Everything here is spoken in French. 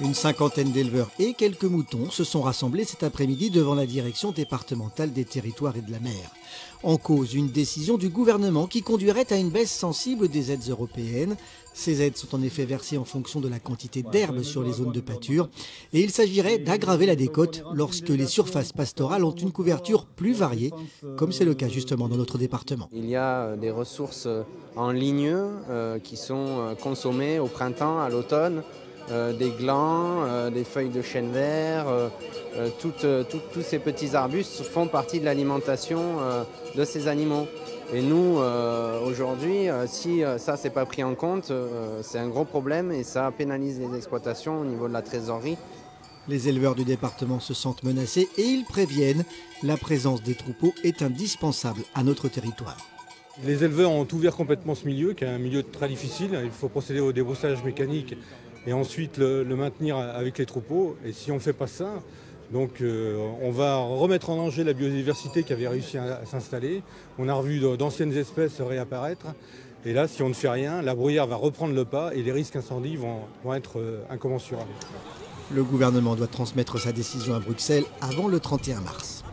Une cinquantaine d'éleveurs et quelques moutons se sont rassemblés cet après-midi devant la direction départementale des territoires et de la mer. En cause, une décision du gouvernement qui conduirait à une baisse sensible des aides européennes. Ces aides sont en effet versées en fonction de la quantité d'herbe sur les zones de pâture. Et il s'agirait d'aggraver la décote lorsque les surfaces pastorales ont une couverture plus variée, comme c'est le cas justement dans notre département. Il y a des ressources en ligneux qui sont consommées au printemps, à l'automne. Des glands, des feuilles de chêne vert, tous ces petits arbustes font partie de l'alimentation de ces animaux. Et nous, aujourd'hui, si ça c'est pas pris en compte, c'est un gros problème et ça pénalise les exploitations au niveau de la trésorerie. Les éleveurs du département se sentent menacés et ils préviennent, la présence des troupeaux est indispensable à notre territoire. Les éleveurs ont ouvert complètement ce milieu, qui est un milieu très difficile. Il faut procéder au débroussaillage mécanique et ensuite le maintenir avec les troupeaux. Et si on ne fait pas ça, donc, on va remettre en danger la biodiversité qui avait réussi à s'installer. On a revu d'anciennes espèces réapparaître. Et là, si on ne fait rien, la bruyère va reprendre le pas et les risques incendies vont être incommensurables. Le gouvernement doit transmettre sa décision à Bruxelles avant le 31 mars.